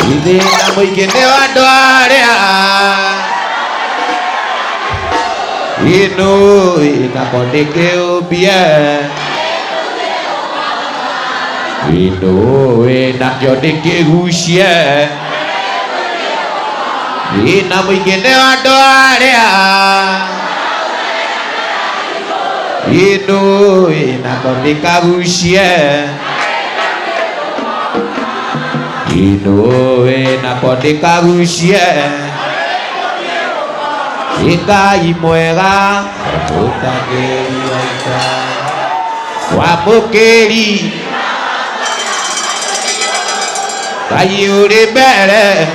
Ithina muingine wa andu aria ino inako ndikiumbie ino inakyo ndikigucie ina muingine wa andu aria ino inako ndikagucie ino inako ndikagucie Ngai mwega tutageria wamukiri Ngai uri mbere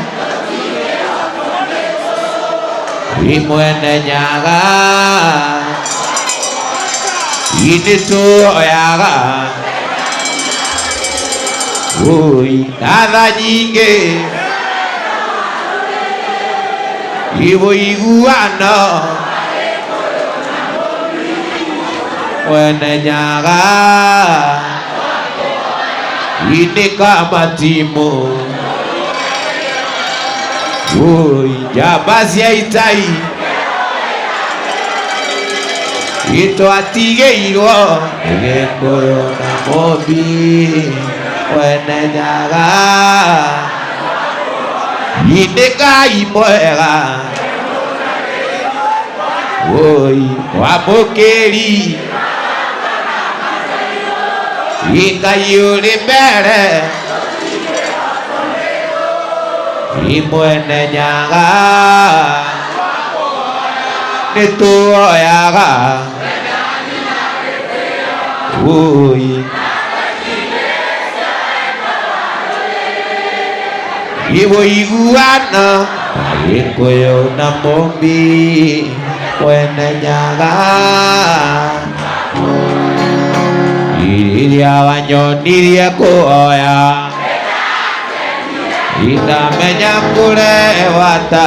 imwene nyaga inituoyaga ui natha nyingi ivo iguano mwene nyaga inika matimu ui njamba cia itai itwatigĩirwo gĩkũyũ na mũmbi mwene nyaga Ngai mwega oi wamukiri Ngai uri mbere imwene nyaga nituoyaga oi ivo iguana gĩkũyũ na mũmbi mwene nyaga iria wanyonirie kuoya itamenya kũrewata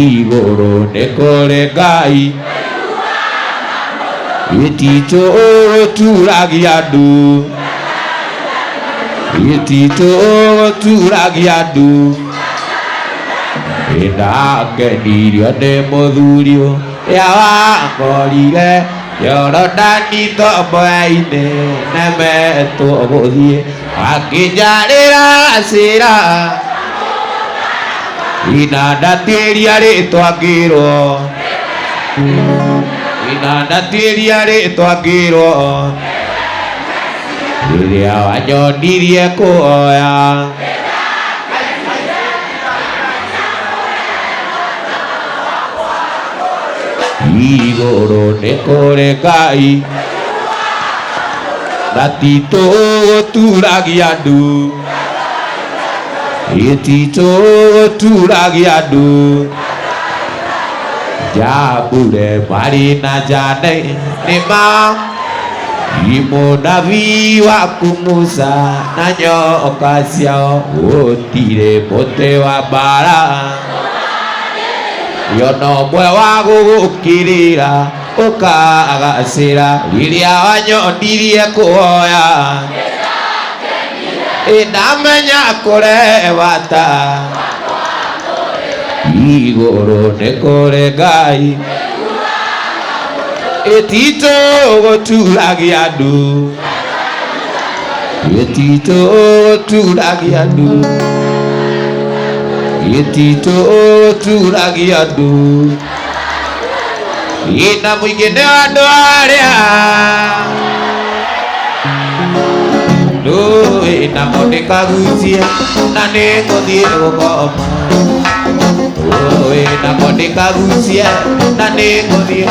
igũrũ nĩ kũrĩ Ngai gĩtitũturagia andu gĩtitũturagia andu ndakenirio nĩ mũthuri ũrĩa wangorire Yorodani tombo-inĩ nemetwo gũthiĩ akĩnjarĩra Sira inandatĩria rĩtwa ngĩrwo inandatĩria rĩtwa ngĩrwo rĩrĩa wanyonirie kuoya igũrũ nĩ kũrĩ Ngai gatitũturagia andu gĩtitũturagia andu Jambure marĩ na Jane nĩma Mũnabii waku Musa na nyoka ciao gũtirĩ mũtĩ wa mbara yono ũmwe wa gũgũkĩrĩra ũkagacĩra rĩrĩa wanyonirie kuoya ndamenya kũrewata igũrũ nĩ kũrĩ Ngai gĩtitũturagia andu gĩtitũturagia andu gĩtitũturagia andu ina mũingĩ wa andu aria namo ndĩkagucie na nĩngũthiĩ gũkoma namo ndĩkagucie na nĩngũthiĩ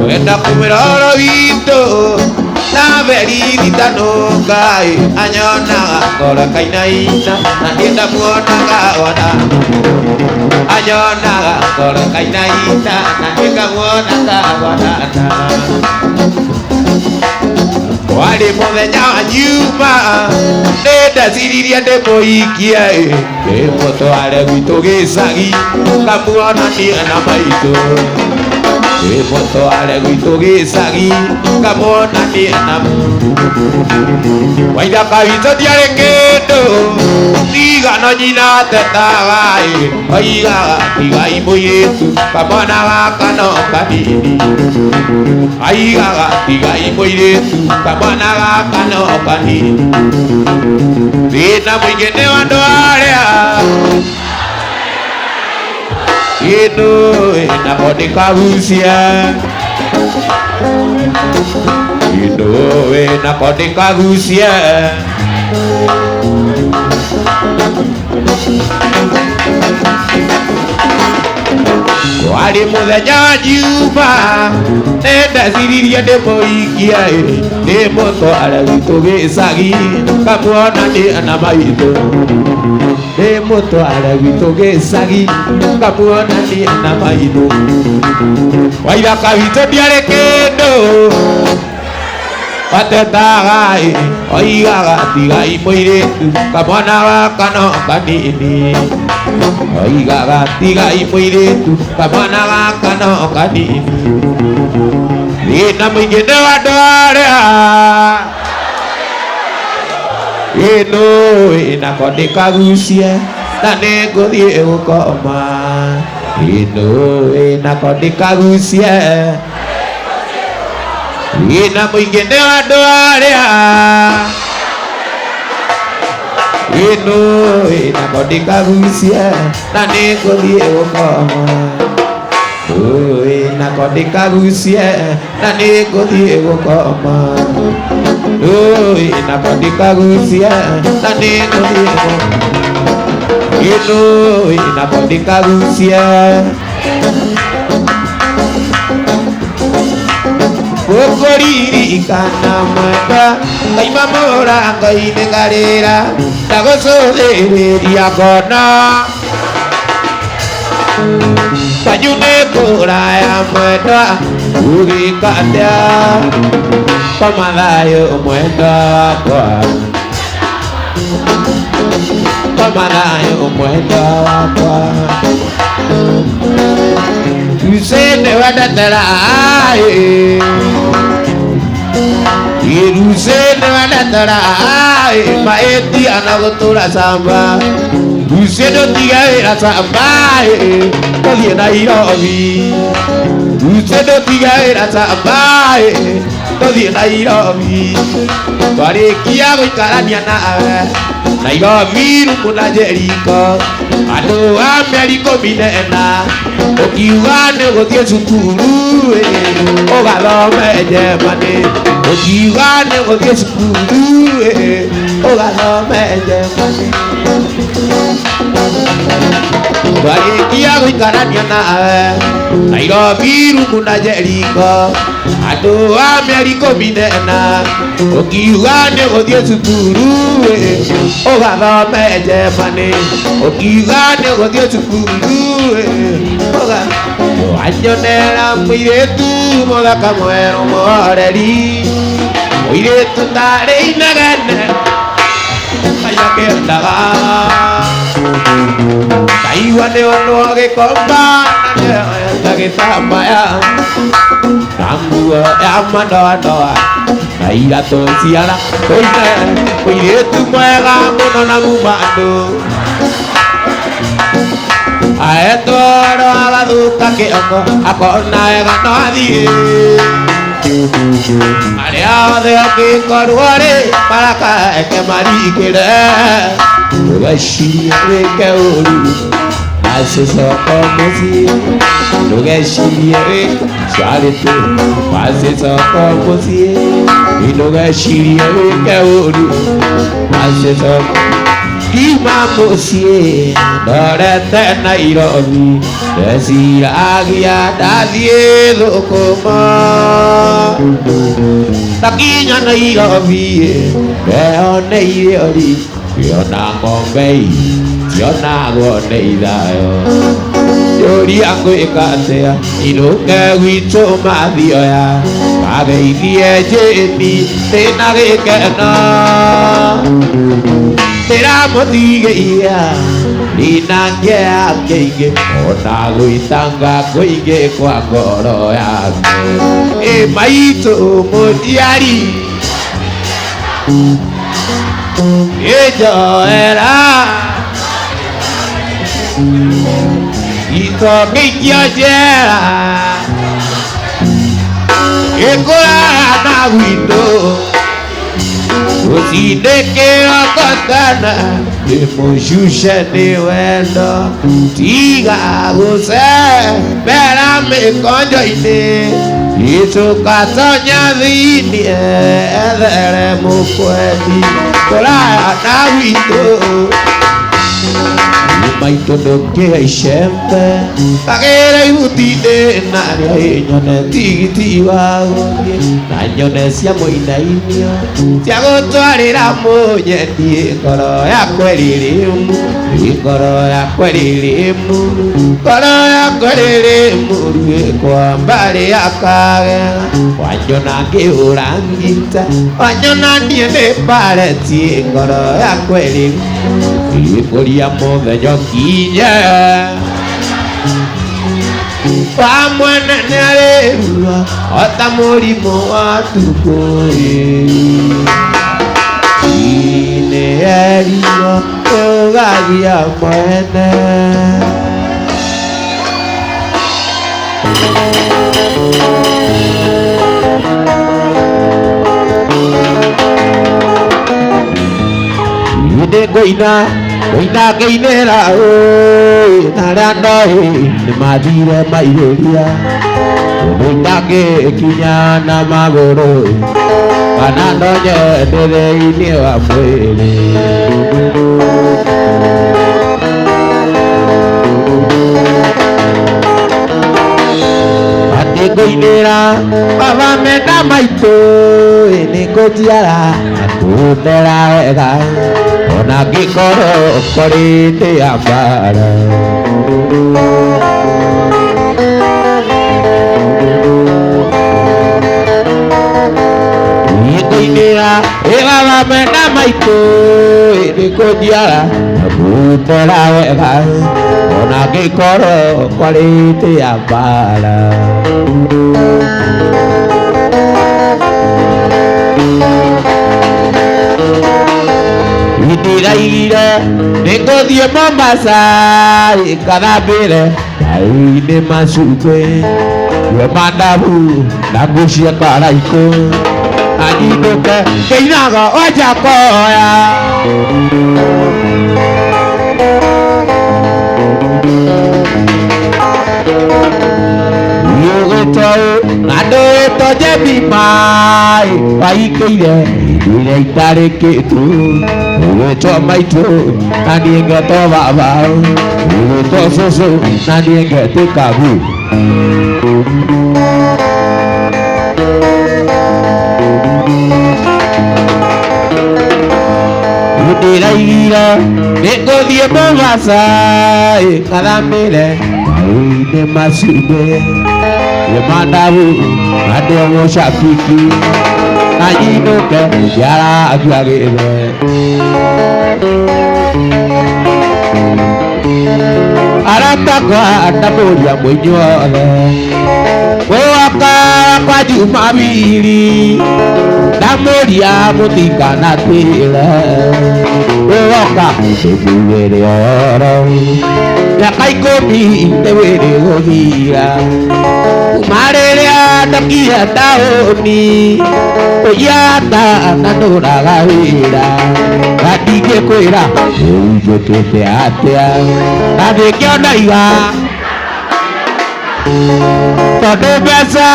wenda kumĩra ũhoro witũ na veririthano Ngai anyonaga ngoro kainaina na ndamuonaga ona anyonaga ngoro kainaina na ndamuonaga ona wali mũthenya wa nyuma nĩndaciririe ndĩmũhikie ndĩmũtware gwitũ gĩcagi ngamuonanie na maitũ moto ale gwitå gä cagi ngamonania namo waithaka witå ndiarä kä ndå tigano nyina tetaga oigaga tigai må irä tu kamwana gaka no kanini aigaga tigai må irä tu kamwana gaka no kanini thĩna mũingĩ nĩ andũ arĩa ĩno ĩnako ndĩkagucia ĩno ĩnako ndĩkagucia warĩ mũthenya wa Juma nĩndeciririe ndĩmũikia ndĩmũtware gwitũ gĩcagi ngamuonania na maitho ndĩmũtware gwitũ gĩcagi ngamuonania na maitho waithaka witũ ndiarĩ kĩndũ atetaga oigaga tigai mũirĩtu kamwana gaka no kanini oigaga tigai mũirĩtu kamwana gaka no kanini thĩna mũingĩ nĩ andũ arĩa ĩno ĩnako ndĩkagucie na nĩngũthiĩ gũkoma ĩno ĩnako ndĩkagucie thĩna mũingĩ nĩ andũ arĩa ĩno ĩnako ndĩkagucie na nĩngũthiĩ gũkoma ĩnako ndĩkagucie na nĩngũthiĩ gũkoma ĩnako ndĩkagucie na nĩngũthiĩ ĩno ĩnako ndĩkagucie gũkũririkana mwenda ngaima mũrango-inĩ ngarĩra ndagũcũthĩrĩria ngona kwanyu nĩ kũraya mwenda ũgĩka atĩa koma thayũ mwenda wakwa koma thayũ mwenda wakwa Rusene wadatara Rusene wadatara maeti anagotora samba Rusene tigaira samba Kodie na Nairobi Rusene tigaira samba Kodie na Nairobi Twarikia gũikarania nawe Nairobi rumuna Jeriko andũ a mĩeri 14 ũkiuga nĩ gũthiĩ cukuru ũgathome Njemani ũkiuga nĩ gũthiĩ cukuru ũgathome Njemani twarĩkia gũikarania nawe Nairobi rumuna Jeriko andũ a mĩeri 14 ũkiuga nĩ gũthiĩ cukuru ũgathome Njemani ũkiuga nĩ gũthiĩ cukuru wanyonera mũirĩtu mũthaka mwerũ mũhoreri mũirĩtu tarĩ inegene kaia kĩendaga kaigua nĩonwo gĩkomba na nĩoenda gĩtambaya na nguo ya mandoandoa na iratũ ciara kũine mũirĩtu mwega mũno na mumandũ aetoro agathuka kĩongo akona wega no athiĩ arĩa othe angĩkorwo-rĩ marakeke maringĩre ndũgecirie wĩke ũru macicoka mũciĩ ndũgecirie ciarĩtũ macicoka mũciĩ ndũgecirie wĩke ũru macicoka Ima mũciĩ ndorete Nairobi ndeciragia ndathiĩ thũkũma ndakinya Nairobi ndeyoneire ori ngĩona ng'ombe cionagwo nĩ ithayo yũria ngwĩka atĩa inũke gwitũ Mathioya ngageithie Jane ndĩna gĩkeno ndĩramũtigĩria inangea keige ona gwitanga kuige kwa ngoro yake maito mutiari ejoera ito kikiojera ekora na wito usideke wakatana emushushe ni wendo tiga use bera mikonjo ine itukatonya dhini ethere mukwedi kora na wito maito ndoke ishembe takere ibutine nari nyone tigiti wagoye na nyone cia muinainio cia gutwarira munyendie ngoro yakwa ririmu ngoro yakwa ririmu ngoro yakwa ririmu kwa mbari yakagera wanyona ngihurangita wanyona nie niparetie ngoro yakwa ririmu ikuria muthenya kinya pamwana narerua ota murimu wa tukuri ine eriwa ugagia mwene ine goina ngeinera narandoi nimathire mairuria ndangikinya na maguru kana ndonye ndere-ini wa mwiri ati ngoinera baba mena maitu nikujiara akundera wega ona ngikoro korite ambara nikuinira baba mena maitu nikujiara akundera wega ona ngikoro korite ambara ndiraire nikuthie Mombasa ikathambire aine macukwe we mandabu na ngucia karaiku anyinduke ngeinaga oja koya yugutau nganduito jebi mai waikeire ire itarikitu uwetwa maitu na niengeto baba uwetwa susu na niengete kagu ndiraigire nikuthie Mombasa ikathambire aine macumbi mandabu ndio mushabiki anyinduke njara agiagire aratakwa ndamuria mwinyothe gwaka kwa Jumapili ndamuria mutikanatire woka ndugire oro miaka 10 ndewire guthira kumariria ndakia taoni uyata nanuraga wira ndingikwira njukite atia na ndingiona iga tondu mbeca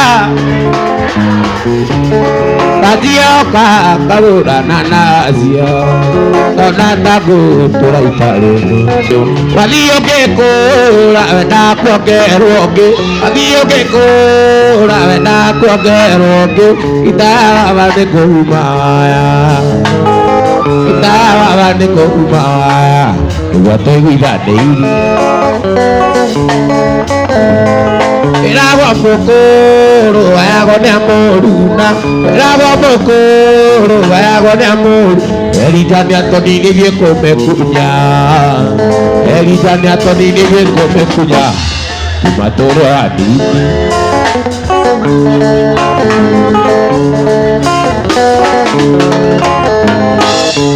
ngathiĩoka ngagũrana nacio tona ndagũtũra itarĩ wathiĩ ũngĩkũra wenda kuongerwo ũngĩ wathiĩ ũngĩkũra wenda kuongerwo ũngĩ itawa nĩ kũhuma waya itawa nĩ kũhuma waya nĩguo tũiguithanĩirie iragwo mukuru wayagwo nĩ amũruna iragwo mukuru wayagwo nĩ amũruna Eritani atoni nivye kumekunya, Eritani atoni nivye kumekunya, Matoro adini.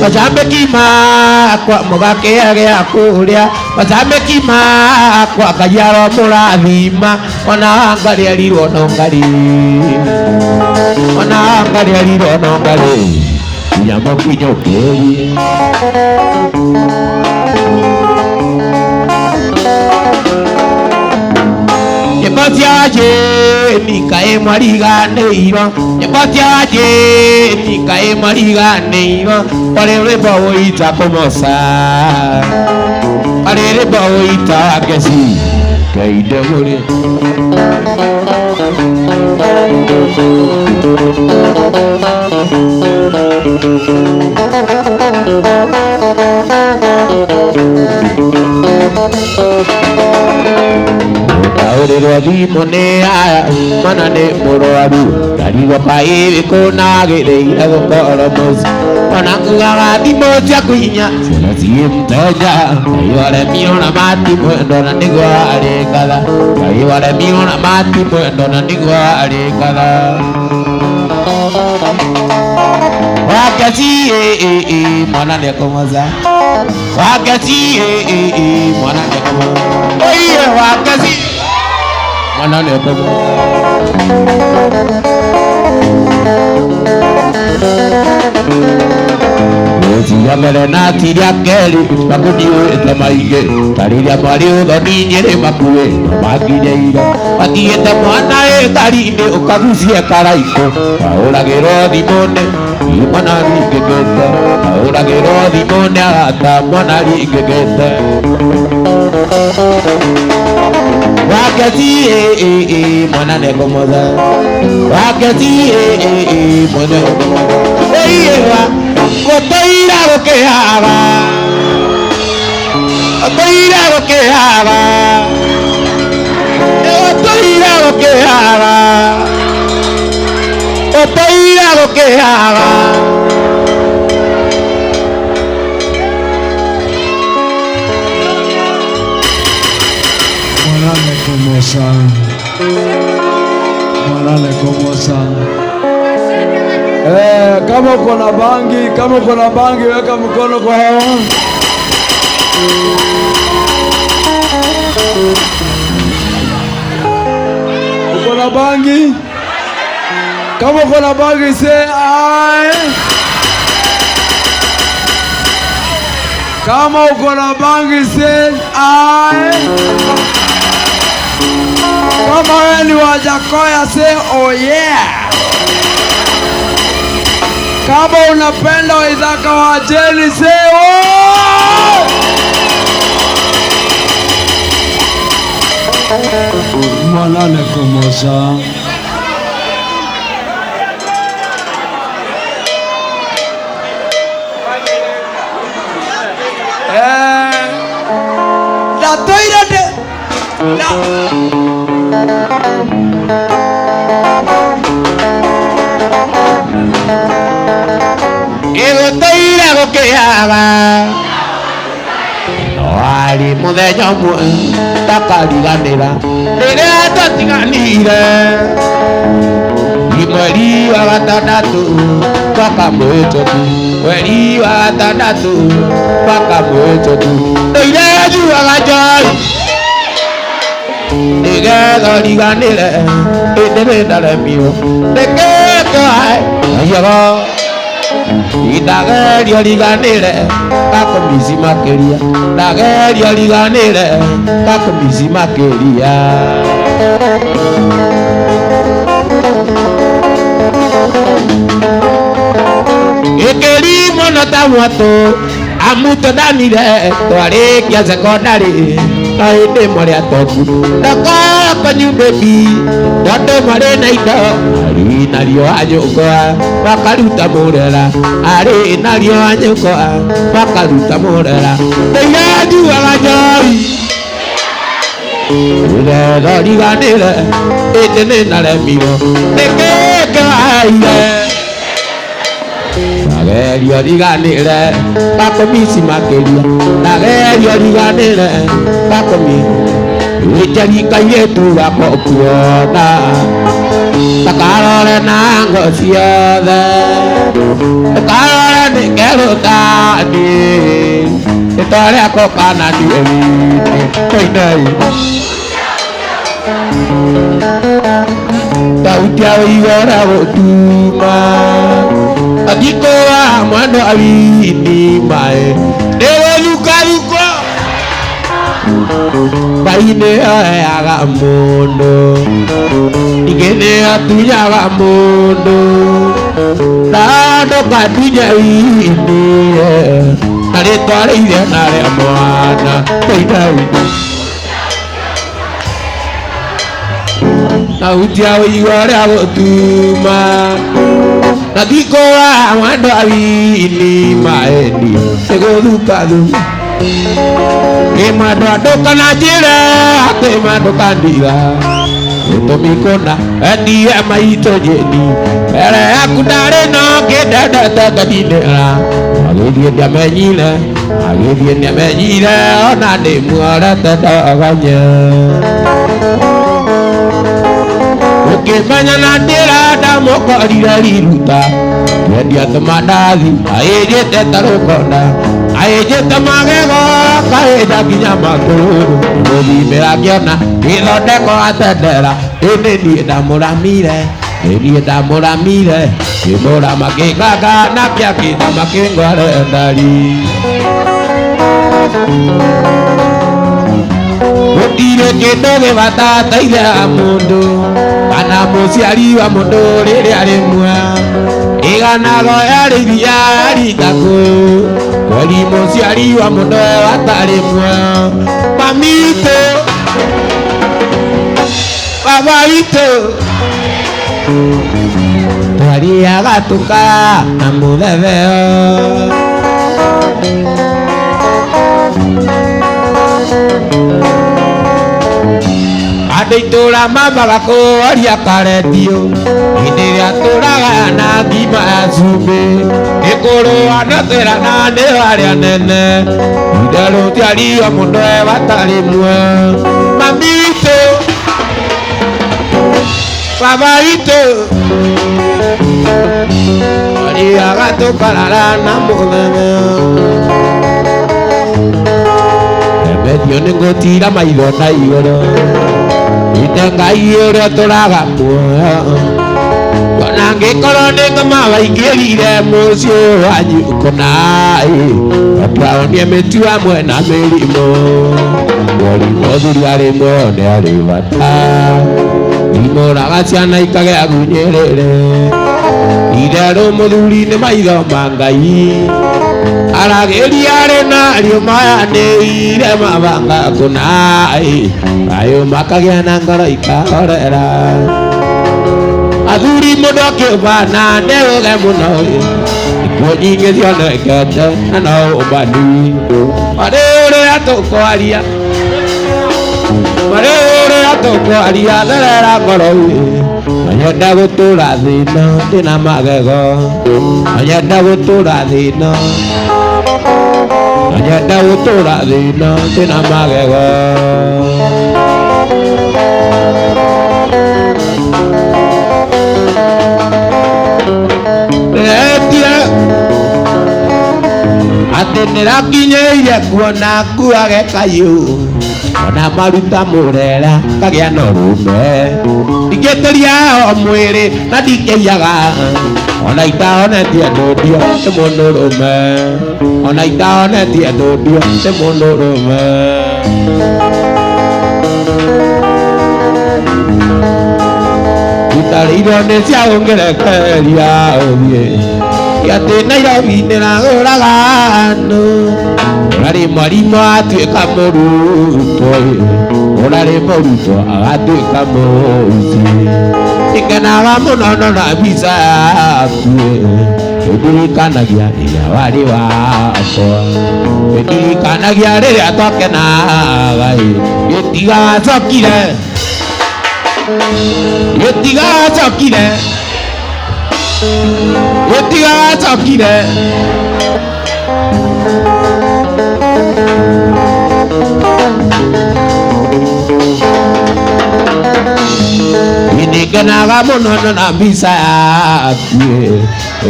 Masambeki makwa mugakĩage akũrĩa, masambeki makwa Kajiado mũrathima, ona ngarĩerirwo no ngarĩ, ona ngarĩerirwo no ngarĩ, nginya mũkinyũkĩrie. Nyĩmbo cia Jane kaĩ mariganĩirwo, nyĩmbo cia Jane kaĩ mariganĩirwo, kwarĩ rwĩmbo wũita kũmoca, kwarĩ rwĩmbo wũita wa Ngeci Ngeinde mũrĩ. Ũrĩrwo thimũ nĩ aya mana nĩ mũrwaru, ndarigwo kaĩ kũnagĩrĩire gũkorwo mũci, ona ngugaga thimũ ciaku hinya ciana ciĩ mteja, Ngai waremi ona mati mwendo na nĩguo arĩ ngatha, Ngai waremi ona mati mwendo na nĩguo arĩ ngatha. Wakati mwana nĩekũmoca, wakati mwana nĩekũmoca, oiye wakati mwana nĩekũmoca. Tiria mbere na tiria kerĩ makũniũĩte maingĩ, tarĩria mwarĩ ũthoni Nyĩrĩ makuĩ makinyĩire, watigĩte mwana ngari-inĩ ũkagucie karaitũ, waũragĩrwo thimũ-inĩ mwana ringĩkĩte, waũragĩrwo thimũ-inĩ arata mwana ringĩkĩte. Wakati mwana nĩekũmoca, wakati mwana nĩekũmoca, oiyewa gũtũira gũkĩhaga, gũtũira gũkĩhaga, gũtũira gũkĩhaga, gũtũira gũkĩhaga. Mwana nĩekũmoca, mwana nĩekũmoca. Kama uko na bangi, kama uko na bangi weka mkono kwa hewa. Uko na bangi? Kama uko na bangi say aye. Kama uko na bangi say aye. Kama wewe ni Wajakoya say oh yeah. Kama unapenda Waithaka wa Jane say oh! Mwana nĩekũmoca. Ndatoira ndĩ Gũtũira gũkĩhaga, warĩ mũthenya ũmwe takariganĩra rĩrĩa twatiganire, mweri wa gatandatũ mwaka mũhĩtũku, mweri wa gatandatũ mwaka mũhĩtũku, ndũire njuaga njohi nĩgetha riganĩre, ĩndĩ nĩndaremirwo ndĩkĩkae aiyego ndagerio riganĩre gakũmici makĩria, ndagerio riganĩre gakũmici makĩria. Gĩkĩrimũ no ta mwatũ amu tũndanire twarĩkia sekondarĩ, na hĩndĩ mwarĩ atoku ndakoko nyumbĩbi, tondũ marĩ na indo arĩ narĩo anyũkwa makaruta mũrera, arĩ narĩo anyũkwa makaruta mũrera, ndũire njuaga njohi nĩgetha riganĩre, ĩndĩ nĩnaremirwo ndĩkĩkaire. nagerio riganire gakomisi makiria nagerio riganire gakomisi Ijari kayetu gako kuona takarore nango siode takarore nikero tani itore ako kana diwi koinai tautia igora gotuma adiko wa mwando awini mae dewe luka Baine aga mundo Igene atunya aga mundo Nado katunya ini Nare tore ide nare mwana Baine Nautia igore agotuma Nadiko wa mwando awini maeni Segoduka du Ema doa na jira, ema doa dira. Untuk mikona, edi ema itu jadi. Ere aku dari no kita datang ke dina. Agi dia menyila, agi dia menyila. Ona demu ada tadaganya. Oke banyak nadira, damu kau di luta. Dia temadali, aye dia tetarokona. Aye je tamagego kae daginya makuru bobi meragiona ilo deko atedera ini dia damuramire imora makikaga napya kita makingore ndali Otire kidoge batata ila mundu ana musiari wa mundu riri ari mwa igana go yari yari taku Wali musiari wa mundu watari mwa mamito babaito Tari agatuka namudeveo Adaitora mama ko aria karedio Ideya toraga na bima azube Ekoro anatera na ne aria nene Idaro tiari wa mundo watari mwa Mamito Babaito Aria gato karara na mudeveo Emedio nengo tira maidona igoro Itangai ora toraga muoyo Konange korone kama waigirire musio wanyu konai Apraonie metua mwena mirimo Wali moduri ari mwone ari wata Imora gaciana ikage agunyerere Idero moduri ne maitho mangai Arageri are na rio maya ne ire mabanga kunai Ayo makagya na ngoro ikarera Aduri modoke bana newe muno Ikoji ngezio na kete na obani Marere atoko aria Lerera ngoro Anyenda gutura thina ndina magego Anyenda gutura thina ndina magego Atenera kinyeire kuona kuage kayu Ona maruta murera kagya no rume Igeteria o mwiri na dikeiaga Ona itaone tie ndodio te monorume Ona itaone tie ndodio te monorume Itariro ne cia ongerekeria othie Yate Nairobi niraguragano Orari mwarimo atuika muruto Orari muruto agatuika muci Ikenaga muno no na visa akue Ndirikanagia ria wari wakwa Ndirikanagia riria twakenaga Gĩtigacokire itigacokire nĩngenaga mũno na mbica yaku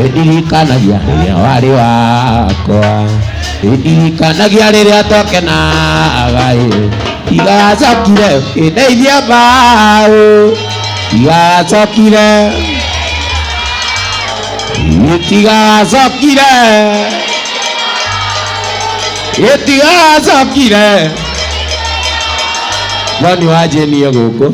ĩndirikanagia rĩrĩa warĩ wakwa ĩndirikanagia rĩrĩa twakenaga igacokire ĩndeithia mbaũ igacokire itigacokire no nĩ wanjĩnie gũkũ